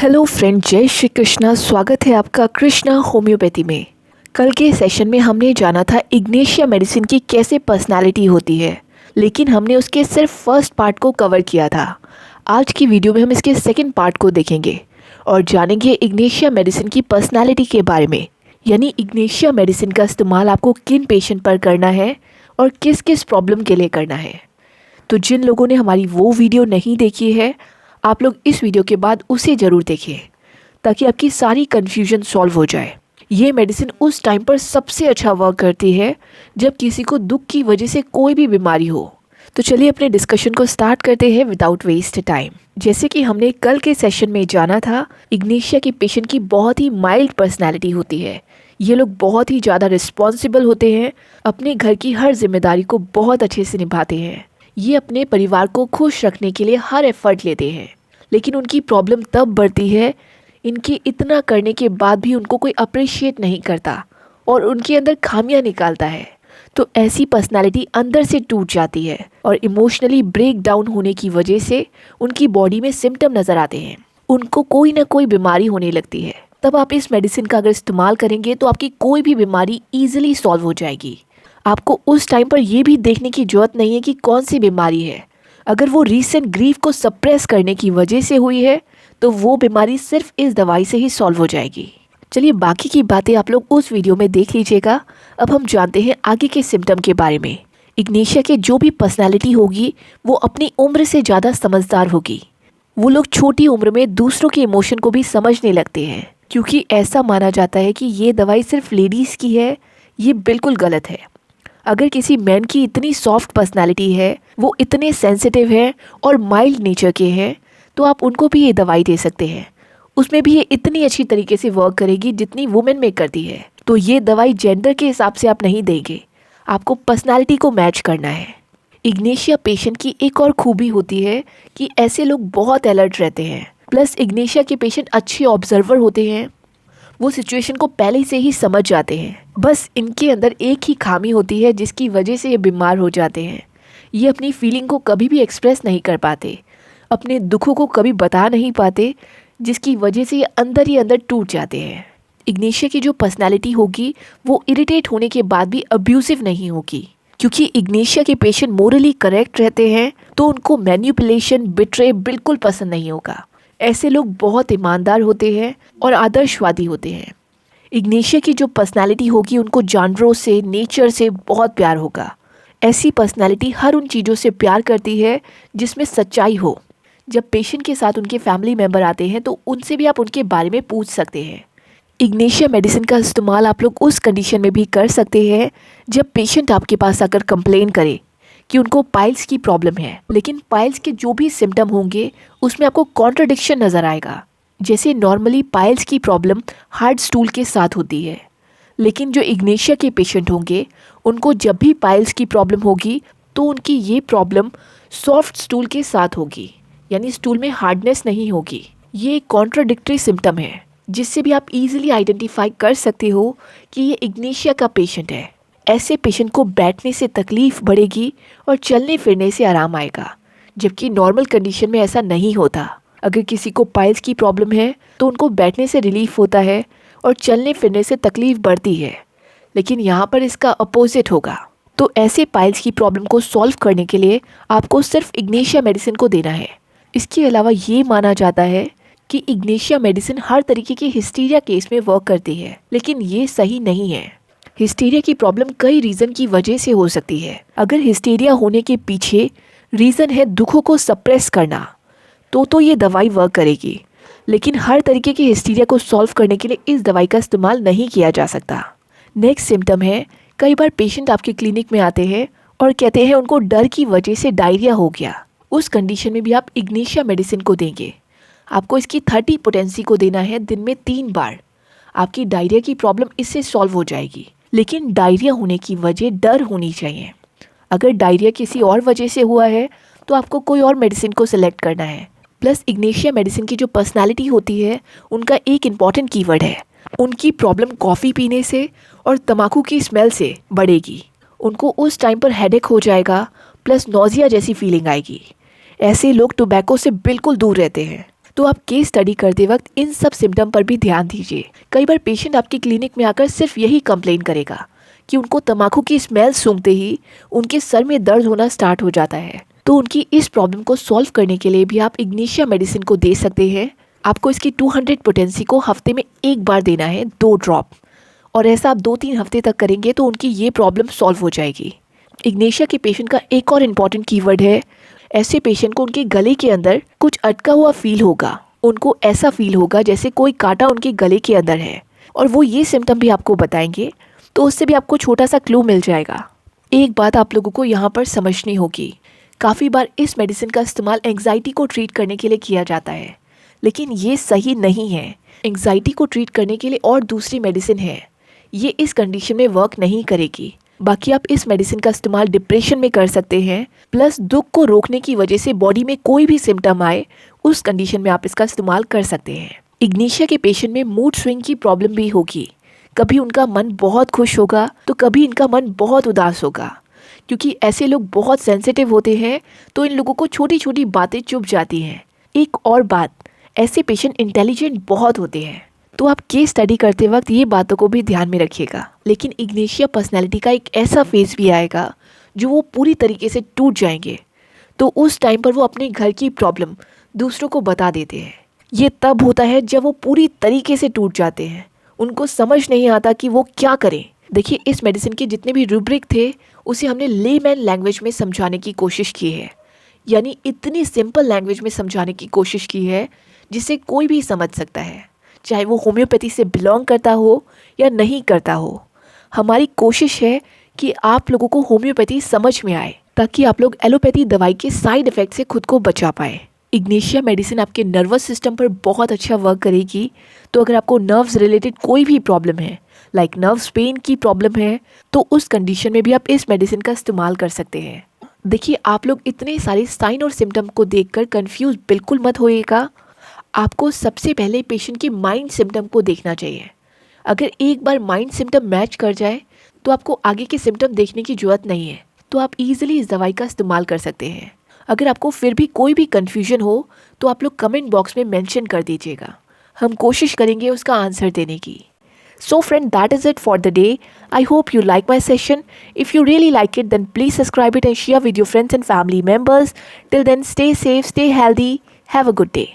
Hello friend, जय श्री कृष्णा। स्वागत है आपका कृष्णा होम्योपैथी में। कल के सेशन में हमने जाना था इग्नेशिया मेडिसिन की कैसे पर्सनालिटी होती है, लेकिन हमने उसके सिर्फ फर्स्ट पार्ट को कवर किया था। आज की वीडियो में हम इसके सेकंड पार्ट को देखेंगे और जानेंगे इग्नेशिया मेडिसिन की पर्सनालिटी के बारे में, यानी इग्नेशिया मेडिसिन का इस्तेमाल आपको किन पेशेंट पर करना है और किस किस प्रॉब्लम के लिए करना है। तो जिन लोगों ने हमारी वो वीडियो नहीं देखी है, आप लोग इस वीडियो के बाद उसे ज़रूर देखिए ताकि आपकी सारी कन्फ्यूजन सॉल्व हो जाए। ये मेडिसिन उस टाइम पर सबसे अच्छा वर्क करती है जब किसी को दुख की वजह से कोई भी बीमारी हो। तो चलिए अपने डिस्कशन को स्टार्ट करते हैं विदाउट वेस्ट टाइम। जैसे कि हमने कल के सेशन में जाना था, इग्नेशिया के पेशेंट की बहुत ही माइल्ड पर्सनैलिटी होती है। ये लोग बहुत ही ज़्यादा रिस्पॉन्सिबल होते हैं, अपने घर की हर जिम्मेदारी को बहुत अच्छे से निभाते हैं। ये अपने परिवार को खुश रखने के लिए हर एफर्ट लेते हैं, लेकिन उनकी प्रॉब्लम तब बढ़ती है इनके इतना करने के बाद भी उनको कोई अप्रिशिएट नहीं करता और उनके अंदर खामियां निकालता है। तो ऐसी पर्सनालिटी अंदर से टूट जाती है और इमोशनली ब्रेक डाउन होने की वजह से उनकी बॉडी में सिम्टम नज़र आते हैं, उनको कोई ना कोई बीमारी होने लगती है। तब आप इस मेडिसिन का अगर इस्तेमाल करेंगे तो आपकी कोई भी बीमारी ईजिली सॉल्व हो जाएगी। आपको उस टाइम पर यह भी देखने की जरूरत नहीं है कि कौन सी बीमारी है। अगर वो रीसेंट ग्रीफ को सप्रेस करने की वजह से हुई है तो वो बीमारी सिर्फ इस दवाई से ही सॉल्व हो जाएगी। चलिए बाकी की बातें आप लोग उस वीडियो में देख लीजिएगा। अब हम जानते हैं आगे के सिम्टम के बारे में। इग्नेशिया के जो भी पर्सनालिटी होगी वो अपनी उम्र से ज़्यादा समझदार होगी। वो लोग छोटी उम्र में दूसरों के इमोशन को भी समझने लगते हैं, क्योंकि ऐसा माना जाता है कि ये दवाई सिर्फ लेडीज़ की है। ये बिल्कुल गलत है। अगर किसी मैन की इतनी सॉफ्ट पर्सनालिटी है, वो इतने सेंसिटिव हैं और माइल्ड नेचर के हैं, तो आप उनको भी ये दवाई दे सकते हैं। उसमें भी ये इतनी अच्छी तरीके से वर्क करेगी जितनी वुमेन में करती है। तो ये दवाई जेंडर के हिसाब से आप नहीं देंगे, आपको पर्सनालिटी को मैच करना है। इग्नेशिया पेशेंट की एक और खूबी होती है कि ऐसे लोग बहुत अलर्ट रहते हैं। प्लस इग्नेशिया के पेशेंट अच्छे ऑब्जर्वर होते हैं, वो सिचुएशन को पहले से ही समझ जाते हैं। बस इनके अंदर एक ही खामी होती है जिसकी वजह से ये बीमार हो जाते हैं। ये अपनी फीलिंग को कभी भी एक्सप्रेस नहीं कर पाते, अपने दुखों को कभी बता नहीं पाते, जिसकी वजह से ये अंदर ही अंदर टूट जाते हैं। इग्नेशिया की जो पर्सनालिटी होगी वो इरिटेट होने के बाद भी अब्यूसिव नहीं होगी, क्योंकि इग्नेशिया के पेशेंट मोरली करेक्ट रहते हैं तो उनको मैनिपुलेशन, बिट्रे बिल्कुल पसंद नहीं होगा। ऐसे लोग बहुत ईमानदार होते हैं और आदर्शवादी होते हैं। इग्नेशिया की जो पर्सनालिटी होगी उनको जानवरों से, नेचर से बहुत प्यार होगा। ऐसी पर्सनालिटी हर उन चीज़ों से प्यार करती है जिसमें सच्चाई हो। जब पेशेंट के साथ उनके फैमिली मेम्बर आते हैं तो उनसे भी आप उनके बारे में पूछ सकते हैं। इग्नेशिया मेडिसिन का इस्तेमाल आप लोग उस कंडीशन में भी कर सकते हैं जब पेशेंट आपके पास आकर कंप्लेन करे कि उनको पाइल्स की प्रॉब्लम है, लेकिन पाइल्स के जो भी सिम्टम होंगे उसमें आपको कॉन्ट्रडिक्शन नज़र आएगा। जैसे नॉर्मली पाइल्स की प्रॉब्लम हार्ड स्टूल के साथ होती है, लेकिन जो इग्नेशिया के पेशेंट होंगे उनको जब भी पाइल्स की प्रॉब्लम होगी तो उनकी ये प्रॉब्लम सॉफ्ट स्टूल के साथ होगी, यानी स्टूल में हार्डनेस नहीं होगी। ये एक कॉन्ट्राडिक्टरी सिम्टम है जिससे भी आप इजीली आइडेंटिफाई कर सकते हो कि ये इग्नेशिया का पेशेंट है। ऐसे पेशेंट को बैठने से तकलीफ बढ़ेगी और चलने फिरने से आराम आएगा, जबकि नॉर्मल कंडीशन में ऐसा नहीं होता। अगर किसी को पाइल्स की प्रॉब्लम है तो उनको बैठने से रिलीफ होता है और चलने फिरने से तकलीफ बढ़ती है, लेकिन यहाँ पर इसका अपोजिट होगा। तो ऐसे पाइल्स की प्रॉब्लम को सॉल्व करने के लिए आपको सिर्फ इग्नेशिया मेडिसिन को देना है। इसके अलावा ये माना जाता है कि इग्नेशिया मेडिसिन हर तरीके की हिस्टीरिया केस में वर्क करती है, लेकिन ये सही नहीं है। हिस्टीरिया की प्रॉब्लम कई रीज़न की वजह से हो सकती है। अगर हिस्टीरिया होने के पीछे रीज़न है दुखों को सप्रेस करना तो ये दवाई वर्क करेगी, लेकिन हर तरीके की हिस्टीरिया को सॉल्व करने के लिए इस दवाई का इस्तेमाल नहीं किया जा सकता। नेक्स्ट सिम्टम है, कई बार पेशेंट आपके क्लिनिक में आते हैं और कहते हैं उनको डर की वजह से डायरिया हो गया। उस कंडीशन में भी आप इग्नेशिया मेडिसिन को देंगे। आपको इसकी 30 पोटेंसी को देना है दिन में 3 बार। आपकी डायरिया की प्रॉब्लम इससे सॉल्व हो जाएगी, लेकिन डायरिया होने की वजह डर होनी चाहिए। अगर डायरिया किसी और वजह से हुआ है तो आपको कोई और मेडिसिन को सिलेक्ट करना है। प्लस इग्नेशिया मेडिसिन की जो पर्सनालिटी होती है उनका एक इम्पॉर्टेंट कीवर्ड है, उनकी प्रॉब्लम कॉफ़ी पीने से और तम्बाकू की स्मेल से बढ़ेगी। उनको उस टाइम पर हेडेक हो जाएगा, प्लस नोजिया जैसी फीलिंग आएगी। ऐसे लोग टोबैको से बिल्कुल दूर रहते हैं। तो आप केस स्टडी करते वक्त इन सब सिम्टम पर भी ध्यान दीजिए। कई बार पेशेंट आपके क्लिनिक में आकर सिर्फ यही कंप्लेन करेगा कि उनको तम्बाकू की स्मेल सूंघते ही उनके सर में दर्द होना स्टार्ट हो जाता है। तो उनकी इस प्रॉब्लम को सॉल्व करने के लिए भी आप इग्निशिया मेडिसिन को दे सकते हैं। आपको इसकी 200 पोटेंसी को हफ्ते में एक बार देना है, 2 ड्रॉप, और ऐसा आप 2-3 हफ्ते तक करेंगे तो उनकी ये प्रॉब्लम सॉल्व हो जाएगी। इग्निशिया के पेशेंट का एक और इम्पॉर्टेंट कीवर्ड है, ऐसे पेशेंट को उनके गले के अंदर कुछ अटका हुआ फील होगा। उनको ऐसा फील होगा जैसे कोई कांटा उनके गले के अंदर है, और वो ये सिम्टम भी आपको बताएंगे, तो उससे भी आपको छोटा सा क्लू मिल जाएगा। एक बात आप लोगों को यहाँ पर समझनी होगी, काफ़ी बार इस मेडिसिन का इस्तेमाल एंग्जाइटी को ट्रीट करने के लिए किया जाता है, लेकिन ये सही नहीं है। एंग्जाइटी को ट्रीट करने के लिए और दूसरी मेडिसिन है, ये इस कंडीशन में वर्क नहीं करेगी। बाकी आप इस मेडिसिन का इस्तेमाल डिप्रेशन में कर सकते हैं, प्लस दुख को रोकने की वजह से बॉडी में कोई भी सिम्टम आए उस कंडीशन में आप इसका इस्तेमाल कर सकते हैं। इग्निशिया के पेशेंट में मूड स्विंग की प्रॉब्लम भी होगी। कभी उनका मन बहुत खुश होगा तो कभी इनका मन बहुत उदास होगा। क्योंकि ऐसे लोग बहुत सेंसिटिव होते हैं, तो इन लोगों को छोटी छोटी बातें चुभ जाती हैं। एक और बात, ऐसे पेशेंट इंटेलिजेंट बहुत होते हैं, तो आप केस स्टडी करते वक्त ये बातों को भी ध्यान में रखिएगा। लेकिन इग्निशिया पर्सनैलिटी का एक ऐसा फेज भी आएगा जो वो पूरी तरीके से टूट जाएंगे, तो उस टाइम पर वो अपने घर की प्रॉब्लम दूसरों को बता देते हैं। ये तब होता है जब वो पूरी तरीके से टूट जाते हैं, उनको समझ नहीं आता कि वो क्या करें। देखिए, इस मेडिसिन के जितने भी रूब्रिक थे उसे हमने लेमैन लैंग्वेज में समझाने की कोशिश की है, यानी इतनी सिंपल लैंग्वेज में समझाने की कोशिश की है जिसे कोई भी समझ सकता है, चाहे वो होम्योपैथी से बिलोंग करता हो या नहीं करता हो। हमारी कोशिश है कि आप लोगों को होम्योपैथी समझ में आए, ताकि आप लोग एलोपैथी दवाई के साइड इफ़ेक्ट से खुद को बचा पाए। इग्निशिया मेडिसिन आपके नर्वस सिस्टम पर बहुत अच्छा वर्क करेगी। तो अगर आपको नर्व्स रिलेटेड कोई भी प्रॉब्लम है, लाइक नर्व्स पेन की प्रॉब्लम है, तो उस कंडीशन में भी आप इस मेडिसिन का इस्तेमाल कर सकते हैं। देखिए, आप लोग इतने सारे साइन और सिम्टम को देखकर कंफ्यूज बिल्कुल मत होइएगा। आपको सबसे पहले पेशेंट के माइंड सिम्टम को देखना चाहिए। अगर एक बार माइंड सिम्टम मैच कर जाए तो आपको आगे के सिम्टम देखने की ज़रूरत नहीं है, तो आप इजीली इस दवाई का इस्तेमाल कर सकते हैं। अगर आपको फिर भी कोई भी कन्फ्यूजन हो तो आप लोग कमेंट बॉक्स में मेंशन कर दीजिएगा, हम कोशिश करेंगे उसका आंसर देने की। So friend, that is it for the day. I hope you like my session. If you really like it, then please subscribe it and share with your friends and family members. Till then, stay safe, stay healthy. Have a good day.